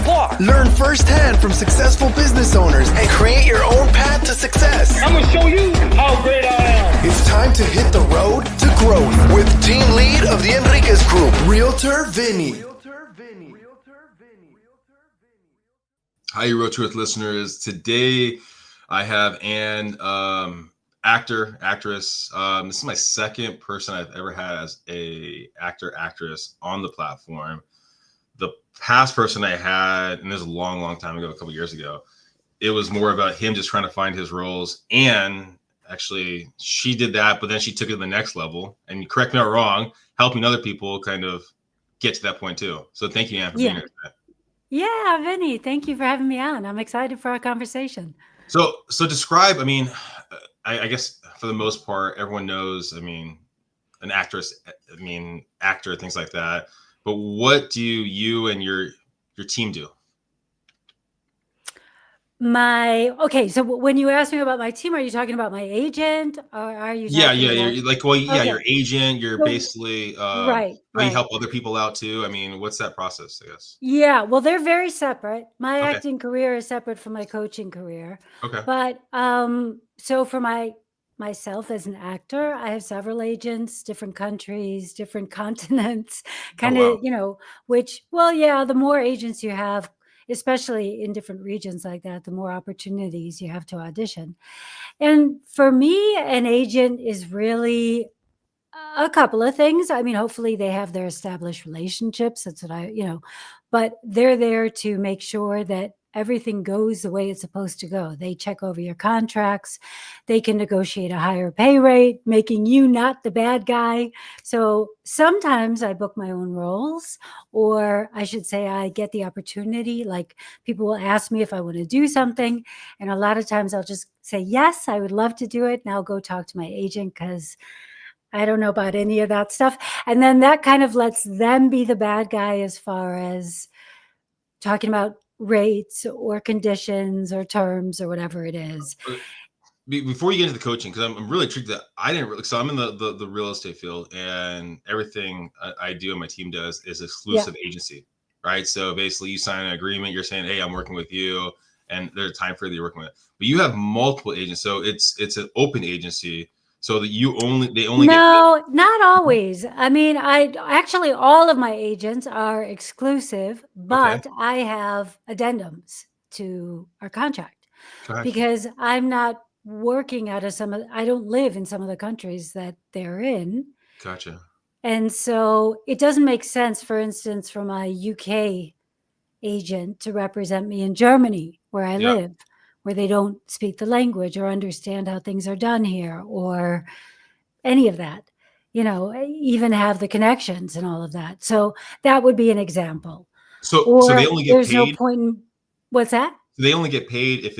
block. Learn firsthand from successful business owners and create your own path to success. I'm gonna show you how great I am. It's time to hit the road to growth with team lead of the Enriquez Group, Realtor Vinny. Hi, Realtor with listeners. Today I have Anne, actress. This is my second person I've ever had as a actress on the platform. The past person I had, and this was a long time ago, a couple years ago, it was more about him just trying to find his roles. And actually, she did that, but then she took it to the next level. And correct me if I'm wrong, helping other people kind of get to that point too. So thank you, Anne, for being here today. Yeah, Vinny, thank you for having me on. I'm excited for our conversation. So describe, I guess for the most part, everyone knows, an actress, actor, things like that. But what do you and your team do? So when you ask me about my team, are you talking about my agent, or are you talking about... Your agent, you're basically right. You help other people out too. What's that process, I guess? Yeah, well, they're very separate. My acting career is separate from my coaching career. Okay. But so for myself as an actor, I have several agents, different countries, different continents, the more agents you have, especially in different regions like that, the more opportunities you have to audition. And for me, an agent is really a couple of things. Hopefully they have their established relationships. That's what but they're there to make sure that everything goes the way it's supposed to go. They check over your contracts. They can negotiate a higher pay rate, making you not the bad guy. So sometimes I book my own roles, or I should say I get the opportunity. Like, people will ask me if I want to do something. And a lot of times I'll just say, yes, I would love to do it. And I'll go talk to my agent because I don't know about any of that stuff. And then that kind of lets them be the bad guy as far as talking about rates or conditions or terms or whatever it is. Before you get into the coaching, because I'm really intrigued that I'm in the real estate field, and everything I do and my team does is exclusive agency, right? So basically you sign an agreement, you're saying, hey, I'm working with you, and there's a time period that you're working with. But you have multiple agents, so it's an open agency. So that not always. I actually, all of my agents are exclusive, but I have addendums to our contract because I'm not working out of I don't live in some of the countries that they're in. Gotcha. And so it doesn't make sense, for instance, for my UK agent to represent me in Germany, where I live, where they don't speak the language or understand how things are done here or any of that, even have the connections and all of that. So that would be an example. So they only get there's paid. No point in, what's that? They only get paid if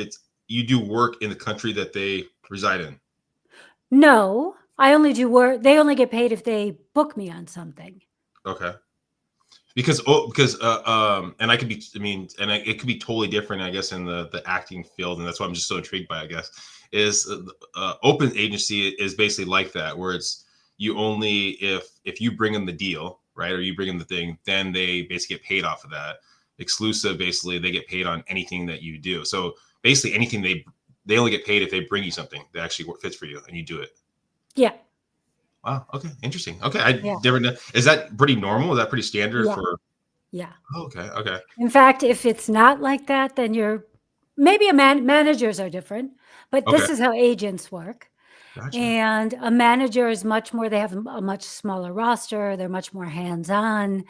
you do work in the country that they reside in. No, I only do work. They only get paid if they book me on something. Okay. Because and I could be, it could be totally different, I guess, in the acting field. And that's why I'm just so intrigued by, I guess, is open agency is basically like that, where it's you only, if you bring in the deal, right, or you bring in the thing, then they basically get paid off of that. Exclusive, basically, they get paid on anything that you do. So basically anything they only get paid if they bring you something that actually fits for you and you do it. Yeah. Wow. Okay. Interesting. Okay. I never know. Is that pretty normal? Is that pretty standard for? Yeah. Oh, okay. Okay. In fact, if it's not like that, then maybe managers are different, but this is how agents work. Gotcha. And a manager is they have a much smaller roster. They're much more hands-on.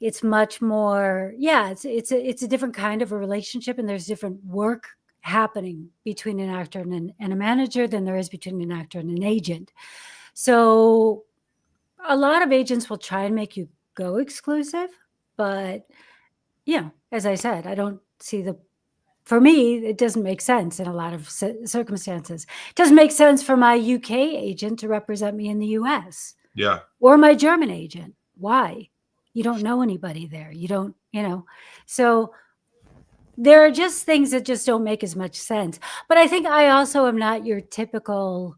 It's much more, it's a different kind of a relationship, and there's different work happening between an actor and a manager than there is between an actor and an agent. So a lot of agents will try and make you go exclusive, but as I said, I don't see for me, it doesn't make sense in a lot of circumstances. It doesn't make sense for my UK agent to represent me in the US. Yeah. Or my German agent. Why? You don't know anybody there. You don't, so there are just things that just don't make as much sense. But I think I also am not your typical,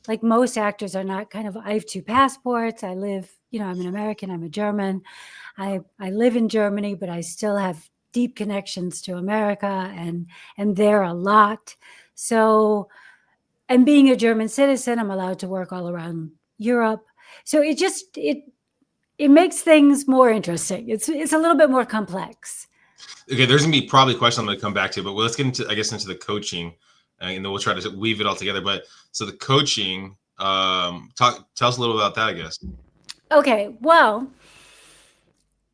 like most actors are not I have two passports. I live, I'm an American, I'm a German. I live in Germany, but I still have deep connections to America and there a lot. So, and being a German citizen, I'm allowed to work all around Europe. So it makes things more interesting. It's a little bit more complex. Okay, there's gonna be probably a question I'm gonna come back to, but let's get into, I guess, into the coaching, and then we'll try to weave it all together. But so the coaching, tell us a little about that, I guess. Okay, well,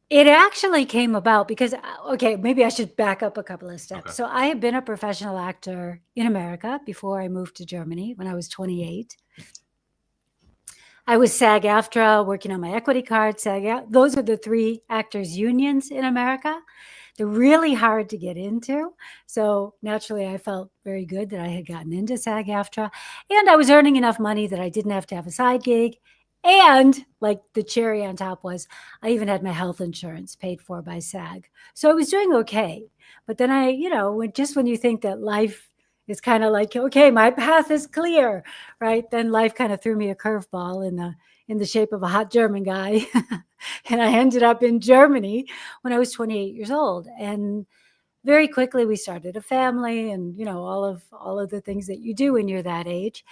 it actually came about because, okay, maybe I should back up a couple of steps. Okay. So I had been a professional actor in America before I moved to Germany when I was 28. I was SAG-AFTRA, working on my equity card. Those are the 3 actors unions in America. They're really hard to get into. So naturally, I felt very good that I had gotten into SAG-AFTRA. And I was earning enough money that I didn't have to have a side gig. And like the cherry on top was, I even had my health insurance paid for by SAG. So I was doing okay. But then when you think that life is kind of like, okay, my path is clear, right? Then life kind of threw me a curveball in the shape of a hot German guy. And I ended up in Germany when I was 28 years old. And very quickly we started a family and, all of the things that you do when you're that age.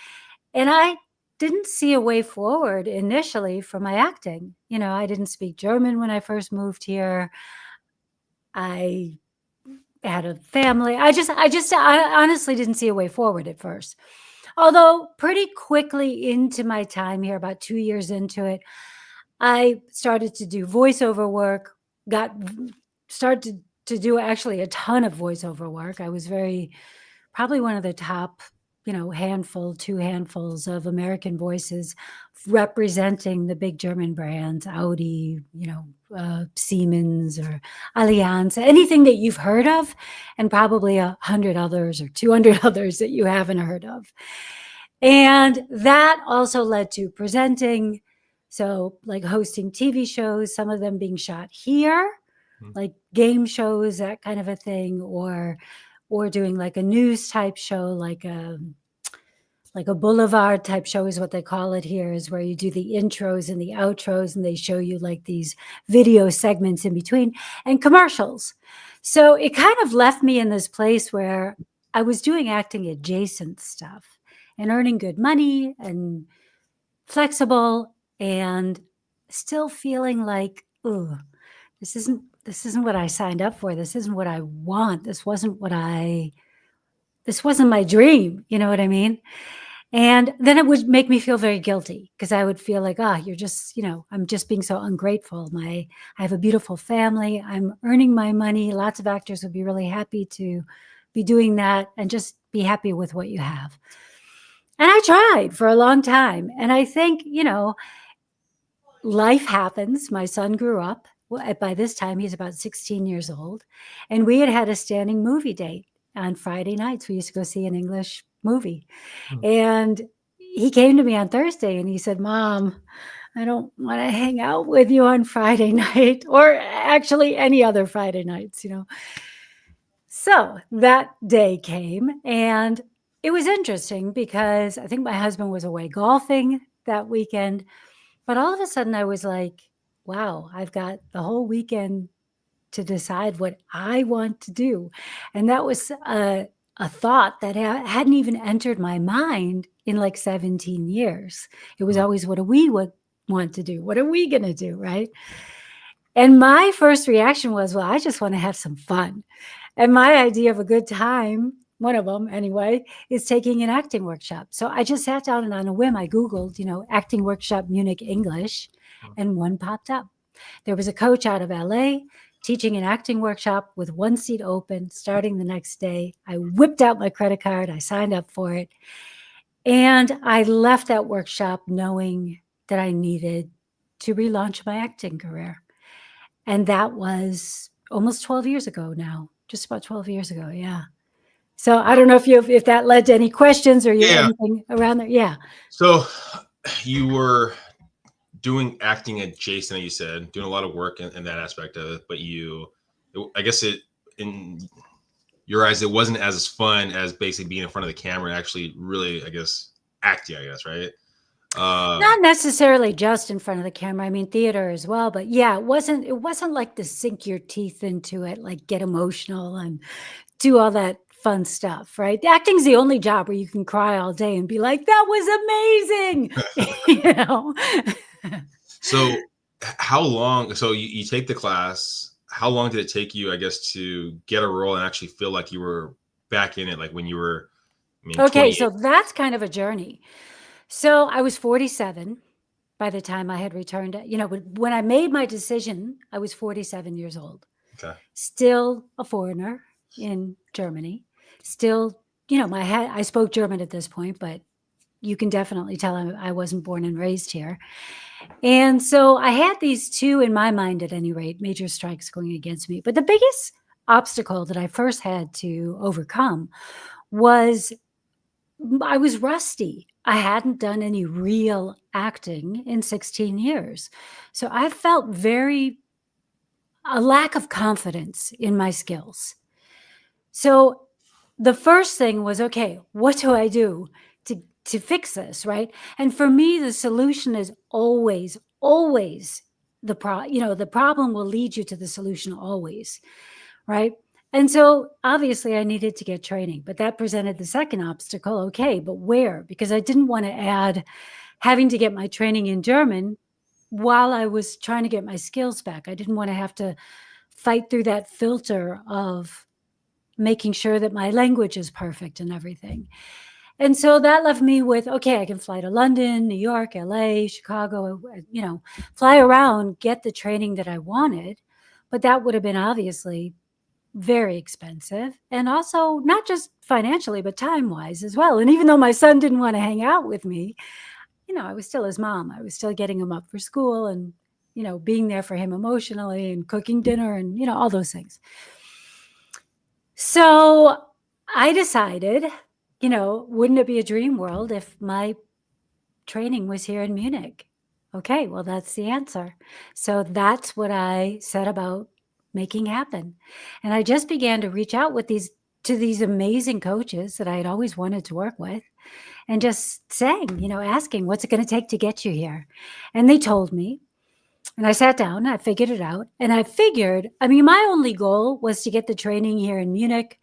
And I didn't see a way forward initially for my acting. I didn't speak German when I first moved here. I had a family. I honestly didn't see a way forward at first. Although pretty quickly into my time here, about 2 years into it, I started to do voiceover work, started to do actually a ton of voiceover work. I was probably one of the top, 2 handfuls of American voices representing the big German brands, Audi, Siemens or Allianz, anything that you've heard of, and probably 100 others or 200 others that you haven't heard of. And that also led to presenting. So like hosting TV shows, some of them being shot here, like game shows, that kind of a thing, or doing like a news type show, like a boulevard type show is what they call it here, is where you do the intros and the outros and they show you like these video segments in between and commercials. So it kind of left me in this place where I was doing acting adjacent stuff and earning good money and flexible and still feeling like, oh, this isn't what I signed up for. This isn't what I want. This wasn't my dream. You know what I mean? And then it would make me feel very guilty because I would feel like, you're just, I'm just being so ungrateful. I have a beautiful family. I'm earning my money. Lots of actors would be really happy to be doing that and just be happy with what you have. And I tried for a long time. And I think, life happens. My son grew up. By this time, he's about 16 years old. And we had a standing movie date on Friday nights. We used to go see an English movie. And he came to me on Thursday and he said, Mom, I don't want to hang out with you on Friday night, or actually any other Friday nights, So that day came and it was interesting because I think my husband was away golfing that weekend. But all of a sudden I was like, wow, I've got the whole weekend to decide what I want to do. And that was a thought that hadn't even entered my mind in like 17 years. It was always, what do we want to do? What are we going to do? Right. And my first reaction was, well, I just want to have some fun. And my idea of a good time, one of them anyway, is taking an acting workshop. So I just sat down and on a whim, I Googled, acting workshop Munich English, and one popped up. There was a coach out of LA teaching an acting workshop with one seat open starting the next day. I whipped out my credit card. I signed up for it. And I left that workshop knowing that I needed to relaunch my acting career. And that was almost 12 years ago now, just about 12 years ago. Yeah. So I don't know if that led to any questions or anything around there. Yeah. So you were doing acting adjacent, you said, doing a lot of work in that aspect of it, but I guess in your eyes, it wasn't as fun as basically being in front of the camera and actually really, I guess, acting, right? Not necessarily just in front of the camera. I mean, theater as well, but yeah, it wasn't like to sink your teeth into it, like get emotional and do all that fun stuff, right? Acting's the only job where you can cry all day and be like, that was amazing. So how long, so you take the class, how long did it take you, I guess, to get a role and actually feel like you were back in it, like when you were, okay, so that's kind of a journey. So I was 47 by the time I had returned. When I made my decision, I was 47 years old. Okay. Still a foreigner in Germany. Still, I spoke German at this point, but you can definitely tell I wasn't born and raised here. And so I had these two, in my mind at any rate, major strikes going against me. But the biggest obstacle that I first had to overcome was I was rusty. I hadn't done any real acting in 16 years. So I felt a lack of confidence in my skills. So the first thing was, okay, what do I do to fix this, right? And for me, the solution is always the problem will lead you to the solution always, right? And so obviously I needed to get training, but that presented the second obstacle. Okay, but where? Because I didn't want to add having to get my training in German while I was trying to get my skills back. I didn't want to have to fight through that filter of making sure that my language is perfect and everything. And so that left me with, okay, I can fly to London, New York, LA, Chicago, fly around, get the training that I wanted. But that would have been obviously very expensive, and also not just financially, but time-wise as well. And even though my son didn't want to hang out with me, I was still his mom. I was still getting him up for school and, being there for him emotionally and cooking dinner and, all those things. So I decided, wouldn't it be a dream world if my training was here in Munich? Okay, well, that's the answer. So that's what I set about making happen. And I just began to reach out to these amazing coaches that I had always wanted to work with, and just saying, asking, what's it going to take to get you here? And they told me, and I sat down and I figured it out. And I figured, my only goal was to get the training here in Munich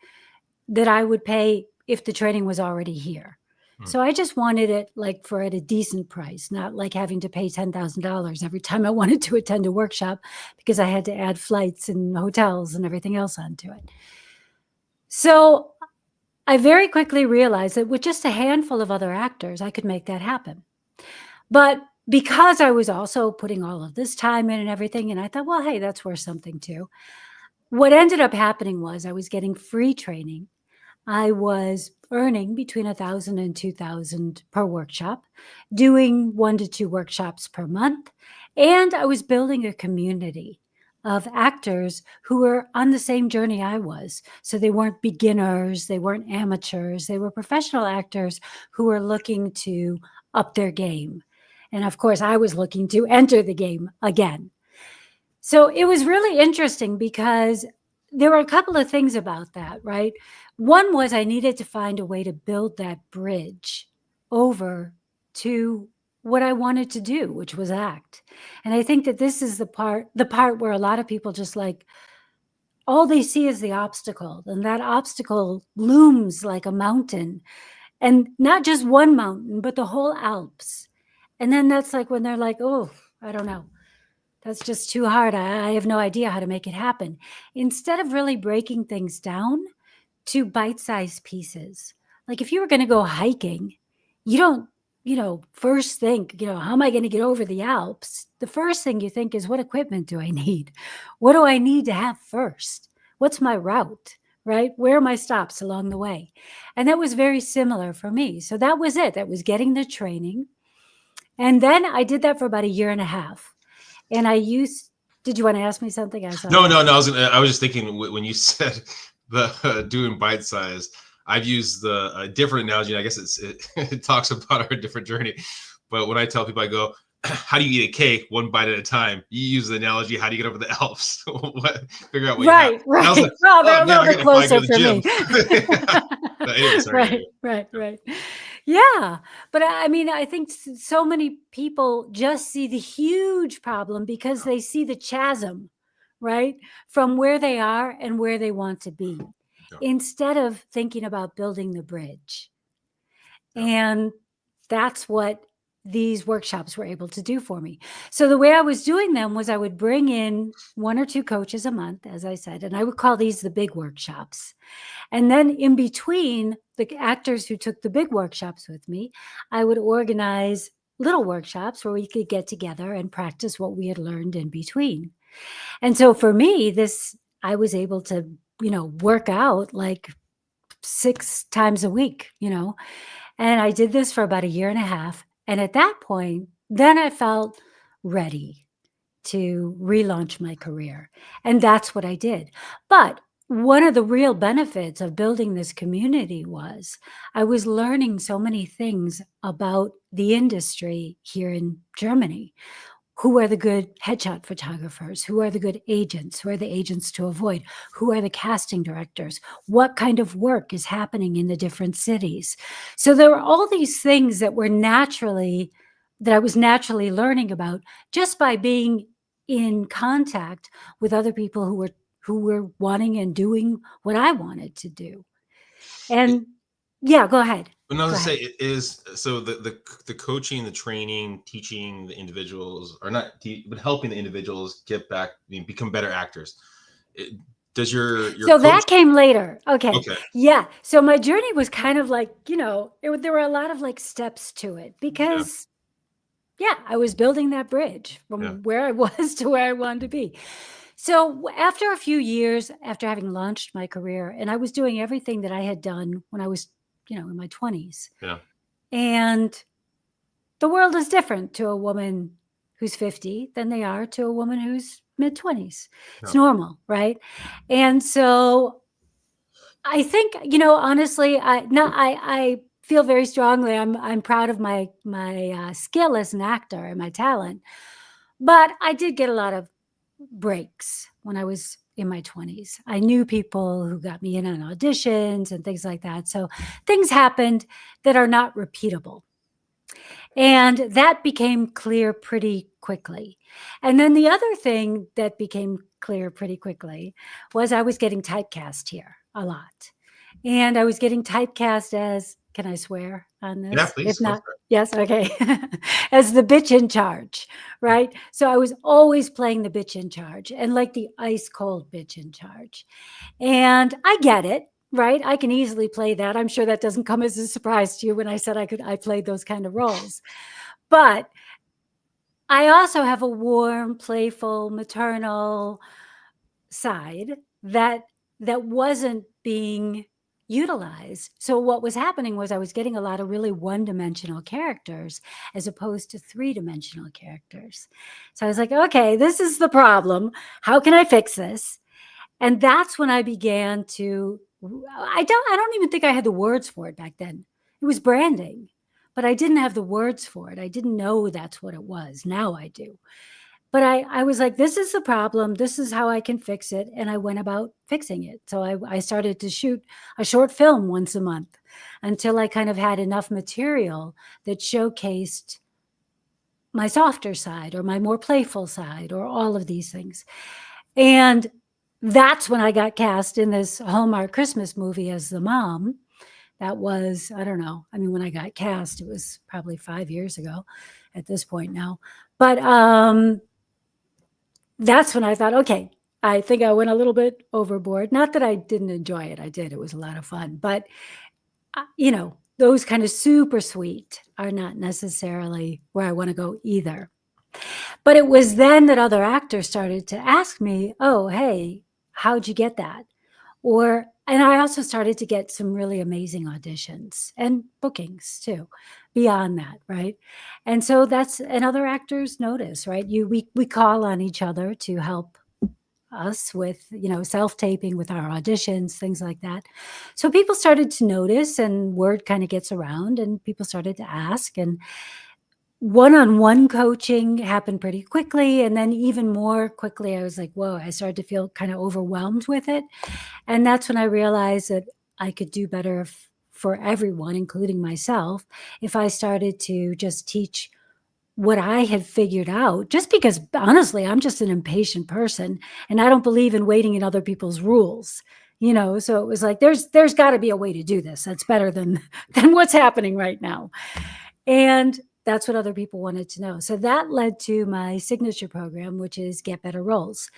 that I would pay if the training was already here. So I just wanted it at a decent price, not like having to pay $10,000 every time I wanted to attend a workshop, because I had to add flights and hotels and everything else onto it. So I very quickly realized that with just a handful of other actors, I could make that happen. But because I was also putting all of this time in and everything, and I thought, well, hey, that's worth something too. What ended up happening was I was getting free training. I was earning between $1,000 and $2,000 per workshop, doing 1 to 2 workshops per month. And I was building a community of actors who were on the same journey I was. So they weren't beginners, they weren't amateurs, they were professional actors who were looking to up their game. And of course, I was looking to enter the game again. So it was really interesting because there were a couple of things about that, right? One was I needed to find a way to build that bridge over to what I wanted to do, which was act. And I think that this is the part where a lot of people just all they see is the obstacle, and that obstacle looms like a mountain, and not just one mountain, but the whole Alps. And then that's when they're like, oh, I don't know. That's just too hard. I have no idea how to make it happen. Instead of really breaking things down to bite-sized pieces. Like if you were going to go hiking, you don't, first think, how am I going to get over the Alps? The first thing you think is, what equipment do I need? What do I need to have first? What's my route, right? Where are my stops along the way? And that was very similar for me. So that was it. That was getting the training. And then I did that for about 1.5 years. And did you want to ask me something? No. I was just thinking when you said the doing bite size, I've used the different analogy. I guess it talks about our different journey. But when I tell people, I go, how do you eat a cake 1 bite at a time? You use the analogy, how do you get over the Alps? Figure out what right, you have. Right. Like, well, they're a little bit closer for me. Anyway, sorry. Right. Yeah. But I mean, I think so many people just see the huge problem because they see the chasm, right? From where they are and where they want to be, Yeah. instead of thinking about building the bridge. Yeah. And that's what these workshops were able to do for me. So the way I was doing them was I would bring in 1 or 2 coaches a month, as I said, and I would call these the big workshops. And then in between the actors who took the big workshops with me, I would organize little workshops where we could get together and practice what we had learned in between. And so for me, I was able to, work out like 6 times a week, and I did this for about a year and a half. And at that point, then I felt ready to relaunch my career. And that's what I did. But one of the real benefits of building this community was I was learning so many things about the industry here in Germany. Who are the good headshot photographers? Who are the good agents? Who are the agents to avoid? Who are the casting directors? What kind of work is happening in the different cities? So there were all these things that I was naturally learning about just by being in contact with other people who were wanting and doing what I wanted to do. And yeah, go ahead. But I was Go gonna say ahead. it is so the coaching, the training, teaching the individuals, or not, but helping the individuals get back, become better actors. Does your So coach? that came later. Okay. Okay. Yeah. So my journey was kind of like, there were a lot of like steps to it Yeah. because, yeah, I was building that bridge Yeah. from where I was to where I wanted to be. So after a few years, after having launched my career, and I was doing everything that I had done when I was, in my 20s. Yeah. And the world is different to a woman who's 50 than they are to a woman who's mid 20s. It's Yeah. normal, right? And so I think, honestly, I feel very strongly. I'm proud of my skill as an actor and my talent, but I did get a lot of breaks when I was in my 20s. I knew people who got me in on auditions and things like that. So things happened that are not repeatable. And that became clear pretty quickly. And then the other thing that became clear pretty quickly was I was getting typecast here a lot. And I was getting typecast as, can I swear on Yeah. this? Please If go not, for it. yes, okay. As the bitch in charge, right? So I was always playing the bitch in charge and like the ice cold bitch in charge. And I get it, right? I can easily play that. I'm sure that doesn't come as a surprise to you when I said I played those kind of roles. But I also have a warm, playful, maternal side that wasn't being utilized. So what was happening was I was getting a lot of really one-dimensional characters as opposed to three-dimensional characters. So I was like, okay, this is the problem. How can I fix this? And that's when I began to I don't even think I had the words for it back then. It was branding, but I didn't have the words for it. I didn't know that's what it was. Now I do. But I was like, this is the problem. This is how I can fix it. And I went about fixing it. So I started to shoot a short film once a month until I kind of had enough material that showcased my softer side or my more playful side or all of these things. And that's when I got cast in this Hallmark Christmas movie as the mom. That was, I don't know. I mean, when I got cast, it was probably 5 years ago at this point now. But that's when I thought, okay, I think I went a little bit overboard. Not that I didn't enjoy it. I did. It was a lot of fun. But, those kind of super sweet are not necessarily where I want to go either. But it was then that other actors started to ask me, oh, hey, how'd you get that? And I also started to get some really amazing auditions and bookings too, beyond that, right? And so and other actors notice, right? We call on each other to help us with, self-taping with our auditions, things like that. So people started to notice and word kind of gets around and people started to ask, and one-on-one coaching happened pretty quickly. And then even more quickly, I was like, whoa, I started to feel kind of overwhelmed with it. And that's when I realized that I could do better for everyone, including myself, if I started to just teach what I had figured out, just because honestly, I'm just an impatient person and I don't believe in waiting in other people's rules, so it was like, there's got to be a way to do this that's better than what's happening right now. And that's what other people wanted to know. So that led to my signature program, which is Get Better Roles.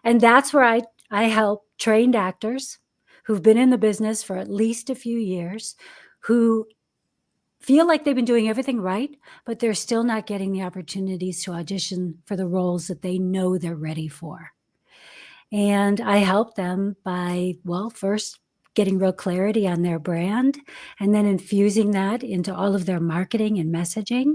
And that's where I help trained actors who've been in the business for at least a few years, who feel like they've been doing everything right, but they're still not getting the opportunities to audition for the roles that they know they're ready for. And I help them by, well, first getting real clarity on their brand, and then infusing that into all of their marketing and messaging,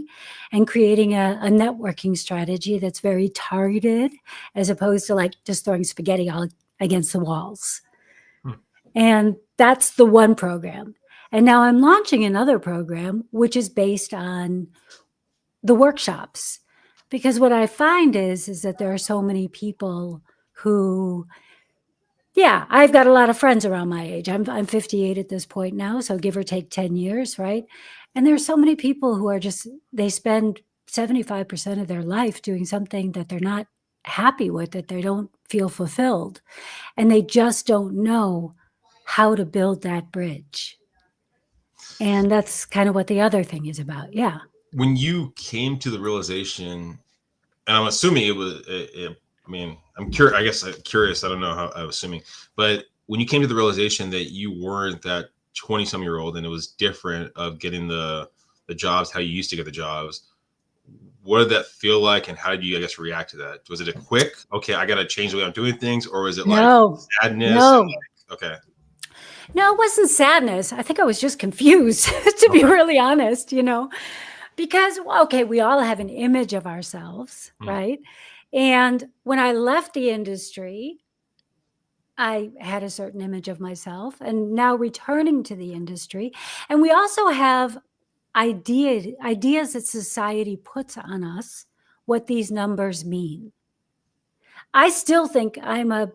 and creating a networking strategy that's very targeted, as opposed to like just throwing spaghetti all against the walls. And that's the one program. And now I'm launching another program, which is based on the workshops, because what I find is that there are so many people who, I've got a lot of friends around my age. I'm 58 at this point now, so give or take 10 years, right? And there's so many people who are they spend 75% of their life doing something that they're not happy with, that they don't feel fulfilled, and they just don't know how to build that bridge. And that's kind of what the other thing is about. Yeah. When you came to the realization, and I'm assuming it was, I'm curious. I guess I'm curious. I don't know how I'm assuming, but when you came to the realization that you weren't that 20-some-year-old and it was different of getting the jobs, how you used to get the jobs, what did that feel like, and how did you, I guess, react to that? Was it a quick, okay, I got to change the way I'm doing things, or was it like sadness? No. Okay. No, it wasn't sadness. I think I was just confused, to be really honest, because, okay, we all have an image of ourselves, right? And when I left the industry, I had a certain image of myself, and now returning to the industry. And we also have ideas that society puts on us, what these numbers mean. I still think I'm a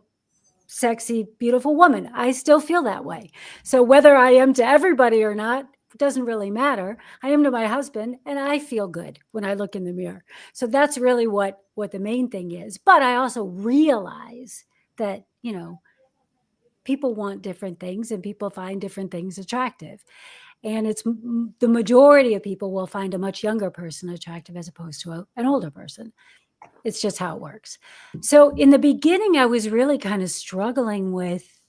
sexy, beautiful woman. I still feel that way. So whether I am to everybody or not, it doesn't really matter. I am to my husband, and I feel good when I look in the mirror. So that's really what the main thing is. But I also realize that, people want different things, and people find different things attractive. And it's the majority of people will find a much younger person attractive as opposed to an older person. It's just how it works. So in the beginning, I was really kind of struggling with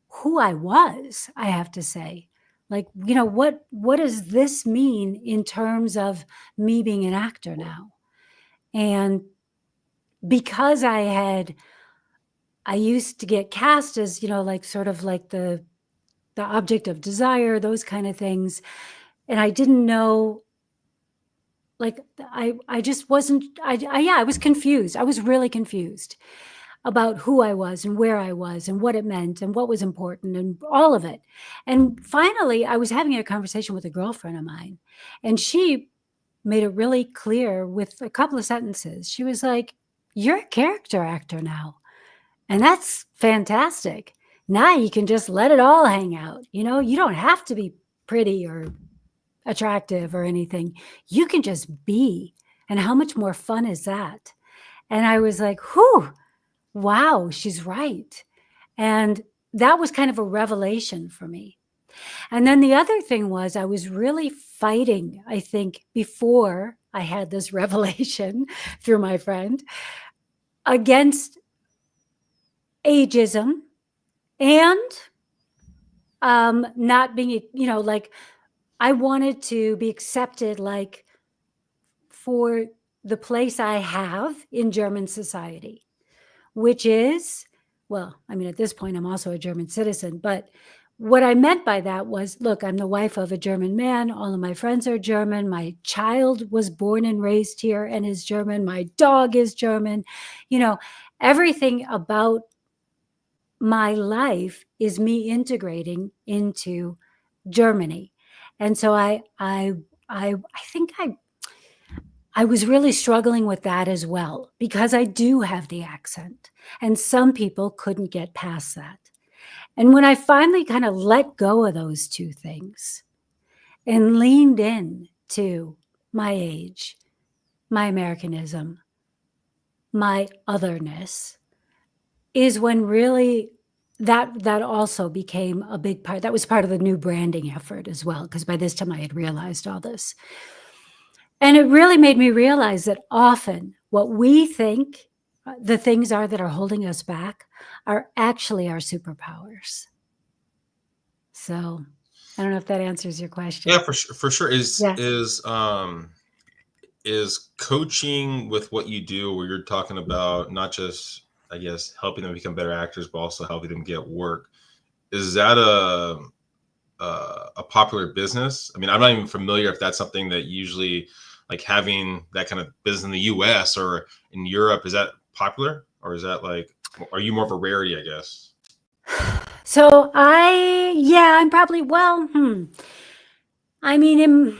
who I was, I have to say. Like, what does this mean in terms of me being an actor now? And because I used to get cast as, like sort of like the object of desire, those kind of things. And I didn't know, like, I just wasn't, I was confused. I was really confused about who I was and where I was and what it meant and what was important and all of it. And finally, I was having a conversation with a girlfriend of mine, and she made it really clear with a couple of sentences. She was like, "You're a character actor now. And that's fantastic. Now you can just let it all hang out. You don't have to be pretty or attractive or anything. You can just be. And how much more fun is that?" And I was like, whew, wow, she's right. And that was kind of a revelation for me. And then the other thing was, I was really fighting, I think, before I had this revelation through my friend, against ageism and not being, like, I wanted to be accepted, like, for the place I have in German society, which is, well, I mean, at this point, I'm also a German citizen, but what I meant by that was, look, I'm the wife of a German man. All of my friends are German. My child was born and raised here and is German. My dog is German. Everything about my life is me integrating into Germany. And so I think I was really struggling with that as well, because I do have the accent, and some people couldn't get past that. And when I finally kind of let go of those two things and leaned in to my age, my Americanism, my otherness, is when really that also became a big part. That was part of the new branding effort as well, because by this time I had realized all this. And it really made me realize that often what we think the things are that are holding us back are actually our superpowers. So I don't know if that answers your question. Yeah, for sure. Yeah. Is coaching with what you do, where you're talking about not just, I guess, helping them become better actors, but also helping them get work. Is that a popular business? I mean, I'm not even familiar if that's something that usually, like, having that kind of business in the U.S. or in Europe, is that popular, or is that like, are you more of a rarity, I guess? So I'm probably, I mean,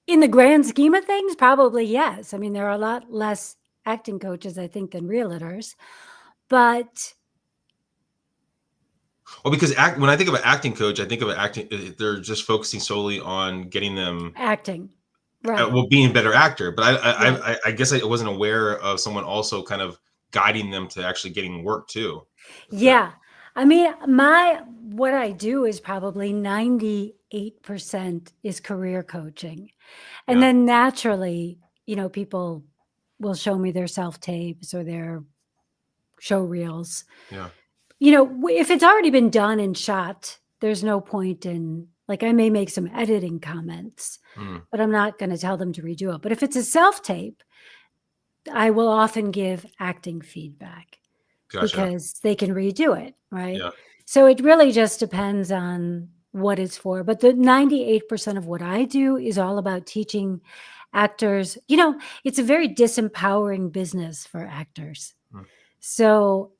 in the grand scheme of things, probably yes. I mean, there are a lot less acting coaches, I think, than realtors, but Well, because when I think of an acting coach, I think of an acting, they're just focusing solely on getting them, acting, right, well, being a better actor. But right. I guess I wasn't aware of someone also kind of guiding them to actually getting work too. With that. Yeah. I mean, what I do is probably 98% is career coaching. And Yeah, then naturally, people will show me their self-tapes or their show reels. yeah, If it's already been done and shot, there's no point in, like, I may make some editing comments, mm, but I'm not going to tell them to redo it. But if it's a self-tape, I will often give acting feedback gotcha. because they can redo it, right? Yeah, So it really just depends on what it's for. But the 98% of what I do is all about teaching actors. It's a very disempowering business for actors. mm, So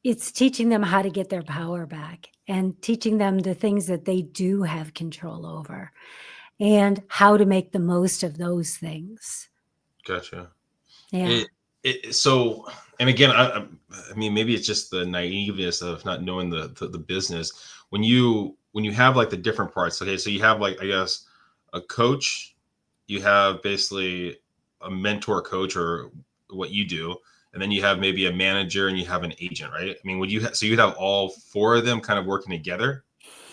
it's teaching them how to get their power back and teaching them the things that they do have control over and how to make the most of those things. gotcha. Yeah. It, so, and again, I mean, maybe it's just the naiveness of not knowing the business. When you have like the different parts, okay, so you have, like, I guess, a coach, you have basically a mentor coach, or what you do, and then you have maybe a manager and you have an agent, right? I mean, so you'd have all four of them kind of working together?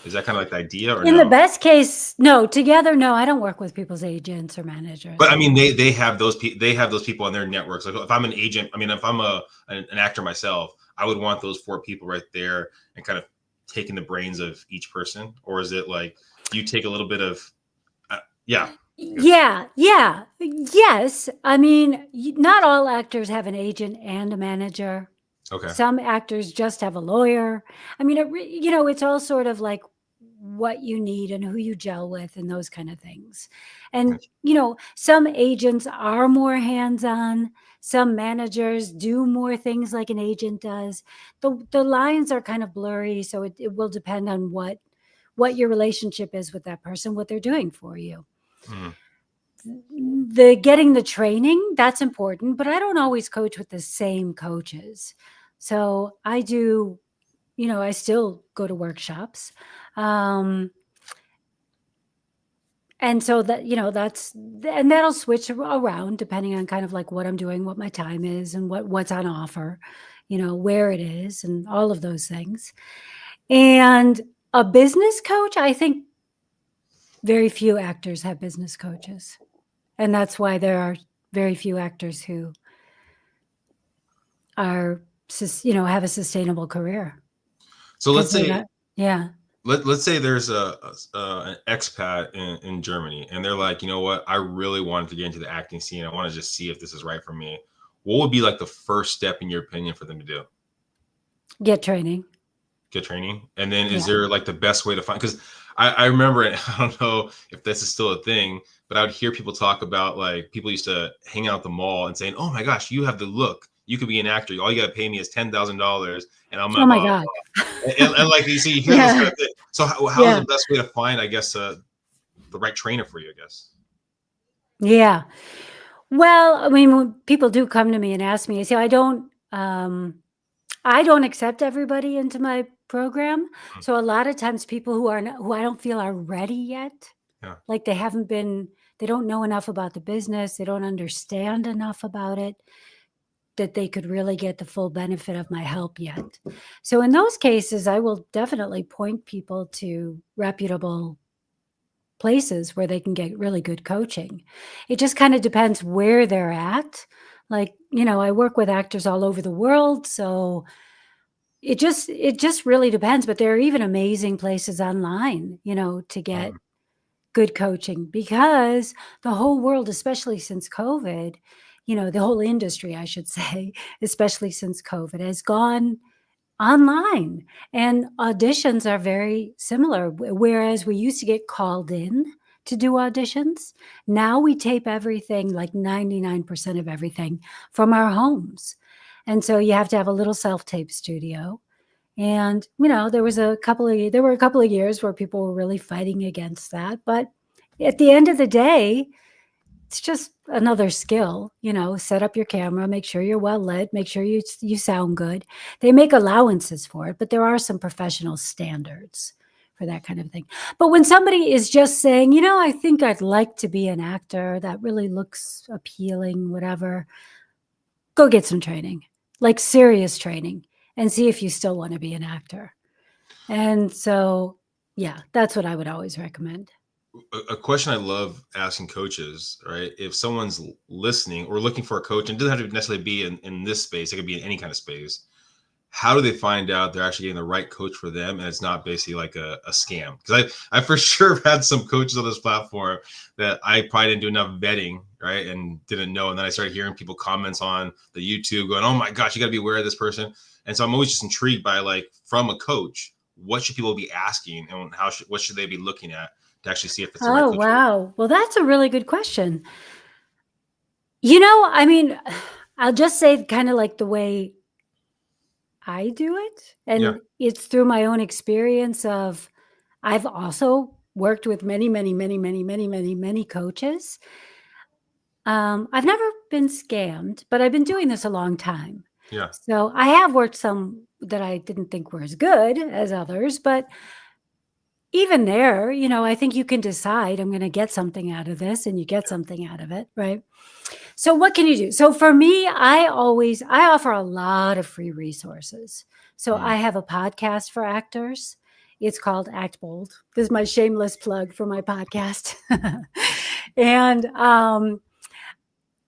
Is that kind of like the idea, or In the no? best case, no, together, no, I don't work with people's agents or managers. But I I mean, don't. they have those they have those people on their networks. Like, if I'm an agent, I mean, if I'm an actor myself, I would want those four people right there and kind of taking the brains of each person. Or is it like, do you take a little bit of, yeah, I guess. Yeah, yeah, yes. I mean, not all actors have an agent and a manager. Okay, Some actors just have a lawyer. I mean, it's all sort of like what you need and who you gel with and those kind of things. And, gotcha. some agents are more hands-on. Some managers do more things like an agent does. The lines are kind of blurry, so it will depend on what your relationship is with that person, what they're doing for you. Mm, The getting the training, that's important, but I don't always coach with the same coaches. So I do, I still go to workshops. Um, and so and that'll switch around depending on kind of like what I'm doing, what my time is, and what's on offer, where it is, and all of those things. And a business coach, I think very few actors have business coaches. And that's why there are very few actors who are, have a sustainable career so because let's they're say not. Yeah. let's say there's an expat in Germany, and they're like, you know what, I really wanted to get into the acting scene. I want to just see if this is right for me. What would be like the first step, in your opinion, for them to do? Get training. Get training. And then, is Yeah. there like the best way to find, because I remember, and I don't know if this is still a thing, but I would hear people talk about, like, people used to hang out at the mall and saying, oh my gosh, you have the look, you could be an actor, all you got to pay me is $10,000 and I'm Oh a my blah, God. and like, you see, you hear those kind Yeah. of things. So how is Yeah. the best way to find, I guess, the right trainer for you, I guess? Yeah. Well, I mean, when people do come to me and ask me, I say, I don't accept everybody into my program. Mm. So a lot of times people who I don't feel are ready yet, Yeah. like they don't know enough about the business, they don't understand enough about it, that they could really get the full benefit of my help yet. So in those cases, I will definitely point people to reputable places where they can get really good coaching. It just kind of depends where they're at. Like, I work with actors all over the world, so it just really depends, but there are even amazing places online, to get Mm. good coaching, because the whole world, especially since COVID, the whole industry, I should say, especially since COVID, has gone online, and auditions are very similar. Whereas we used to get called in to do auditions, now we tape everything, like 99% of everything, from our homes. And so you have to have a little self-tape studio. And, there were a couple of years where people were really fighting against that. But at the end of the day, it's just another skill, set up your camera, make sure you're well lit, make sure you sound good. They make allowances for it, but there are some professional standards for that kind of thing. But when somebody is just saying, I think I'd like to be an actor, that really looks appealing, whatever, go get some training, like serious training, and see if you still want to be an actor. And so, yeah, that's what I would always recommend. A question I love asking coaches, right? If someone's listening or looking for a coach, and it doesn't have to necessarily be in this space, it could be in any kind of space. How do they find out they're actually getting the right coach for them and it's not basically like a scam? Because I for sure had some coaches on this platform that I probably didn't do enough vetting, right? And didn't know. And then I started hearing people comments on the YouTube going, oh my gosh, you got to be aware of this person. And so I'm always just intrigued by, like, from a coach, what should people be asking and what should they be looking at to actually see if it's the right Oh, coach? wow. Well, that's a really good question. I mean, I'll just say kind of like the way I do it. Yeah. And it's through my own experience of, I've also worked with many, many, many, many, many, many, many coaches. I've never been scammed, but I've been doing this a long time. Yeah. So I have worked some that I didn't think were as good as others, but even there, I think you can decide, I'm going to get something out of this, and you get something out of it, right? So what can you do? So for me, I offer a lot of free resources. So Mm. I have a podcast for actors. It's called Act Bold. This is my shameless plug for my podcast. And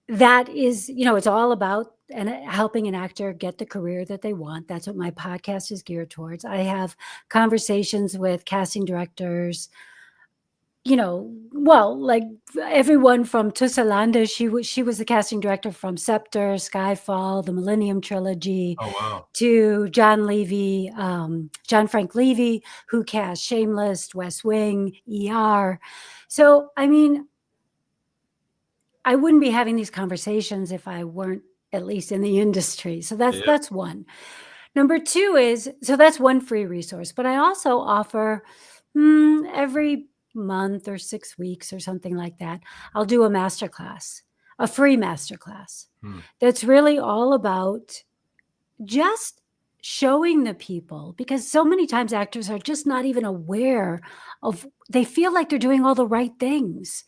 that is, it's all about helping an actor get the career that they want. That's what my podcast is geared towards. I have conversations with casting directors, well, like everyone from Tussa Landa, she was the casting director from Scepter, Skyfall, the Millennium Trilogy, Oh, wow. to John Frank Levy, who cast Shameless, West Wing, ER. So, I mean, I wouldn't be having these conversations if I weren't at least in the industry. So Yeah. that's one. Number two is, so that's one free resource, but I also offer every month or 6 weeks or something like that, I'll do a masterclass, a free masterclass. Hmm. That's really all about just showing the people, because so many times actors are just not even aware of, they feel like they're doing all the right things.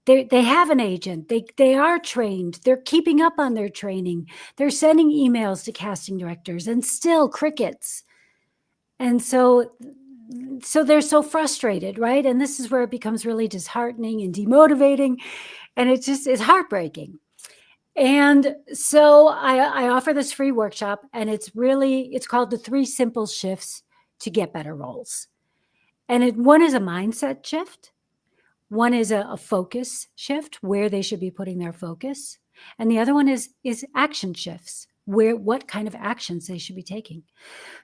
They have an agent. They are trained. They're keeping up on their training. They're sending emails to casting directors, and still crickets. And so they're so frustrated, right? And this is where it becomes really disheartening and demotivating, and it's heartbreaking. And so I offer this free workshop, and it's called the 3 Simple Shifts to Get Better Roles. And one is a mindset shift. One is a focus shift, where they should be putting their focus. And the other one is action shifts, what kind of actions they should be taking.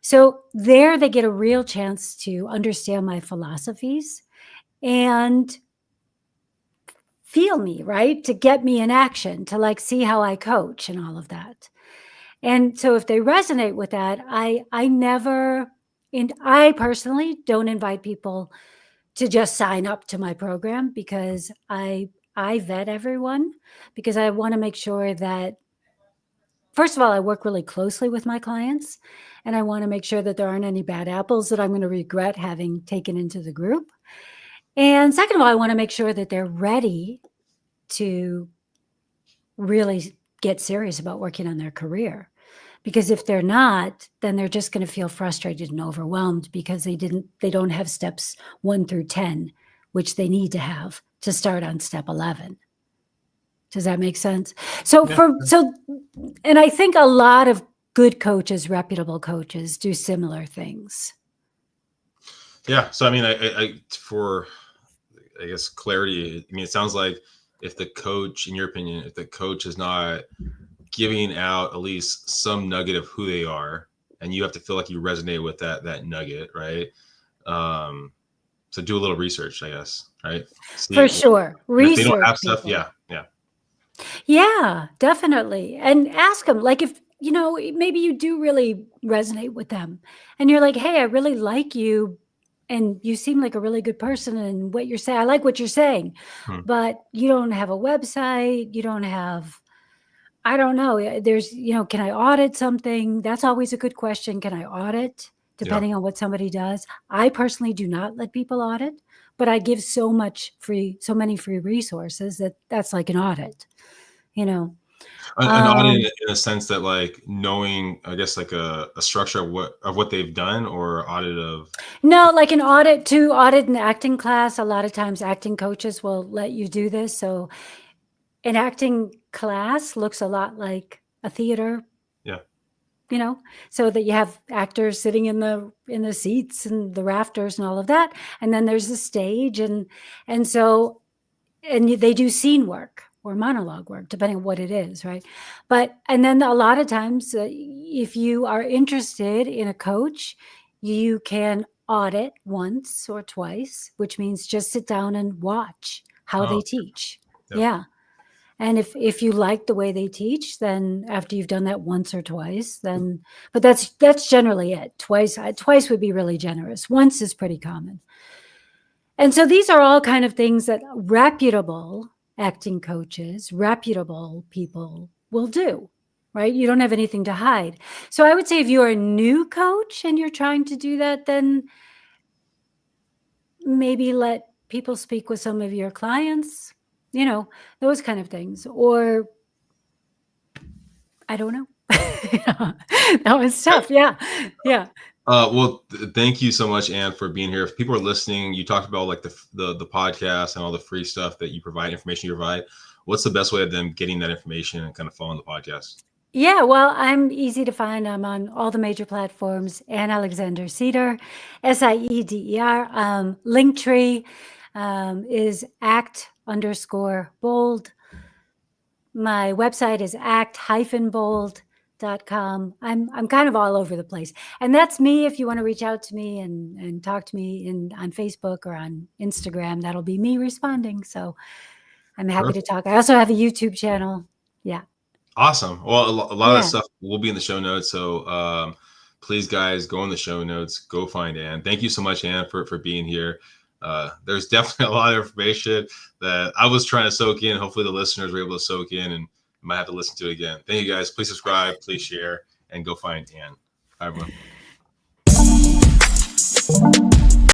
So there they get a real chance to understand my philosophies and feel me, right? To get me in action, to like see how I coach and all of that. And so if they resonate with that, I personally don't invite people to just sign up to my program, because I vet everyone, because I want to make sure that first of all, I work really closely with my clients, and I want to make sure that there aren't any bad apples that I'm going to regret having taken into the group. And second of all, I want to make sure that they're ready to really get serious about working on their career. Because if they're not, then they're just going to feel frustrated and overwhelmed because they don't have steps 1 through 10, which they need to have to start on step 11. Does that make sense? And I think a lot of good coaches, reputable coaches, do similar things. Yeah. So, I mean, for clarity, I mean, it sounds like if the coach, in your opinion, if the coach is not giving out at least some nugget of who they are, and you have to feel like you resonate with that nugget, right? So do a little research, I guess, right? For sure. If they don't have stuff, yeah. Yeah, definitely. And ask them, like, if, maybe you do really resonate with them and you're like, hey, I really like you and you seem like a really good person and what you're saying, I like what you're saying, but you don't have a website. You don't have, I don't know. There's, can I audit something? That's always a good question. Can I audit? Depending on what somebody does. I personally do not let people audit, but I give so many free resources that's like an audit, An audit in a sense that, like, knowing, I guess, like a structure of what they've done, or audit of. No, like an audit an acting class. A lot of times acting coaches will let you do this. So an acting class looks a lot like a theater. Yeah. So that you have actors sitting in the seats and the rafters and all of that. And then there's the stage and they do scene work or monologue work, depending on what it is. Right. And then a lot of times, if you are interested in a coach, you can audit once or twice, which means just sit down and watch how they teach. Yeah. And if you like the way they teach, then after you've done that once or twice, but that's generally it. Twice would be really generous. Once is pretty common. And so these are all kind of things that reputable acting coaches, reputable people will do, right? You don't have anything to hide. So I would say if you're a new coach and you're trying to do that, then maybe let people speak with some of your clients. Those kind of things. Or I don't know. That was tough. Yeah. Well, thank you so much, Anne, for being here. If people are listening, you talked about like the podcast and all the free stuff that you provide, information you provide. What's the best way of them getting that information and kind of following the podcast? Yeah, well, I'm easy to find. I'm on all the major platforms. Anne Alexander-Sieder, SIEDER. Linktree is act_bold. My website is act-bold.com. I'm kind of all over the place. And that's me. If you want to reach out to me and talk to me on Facebook or on Instagram, that'll be me responding. So I'm happy to talk. I also have a YouTube channel. Yeah. Awesome. Well, a lot of that stuff will be in the show notes. So please, guys, go in the show notes. Go find Anne. Thank you so much, Anne, for being here. There's definitely a lot of information that I was trying to soak in. Hopefully the listeners were able to soak in and might have to listen to it again. Thank you, guys. Please subscribe, please share, and go find Anne. Bye, everyone.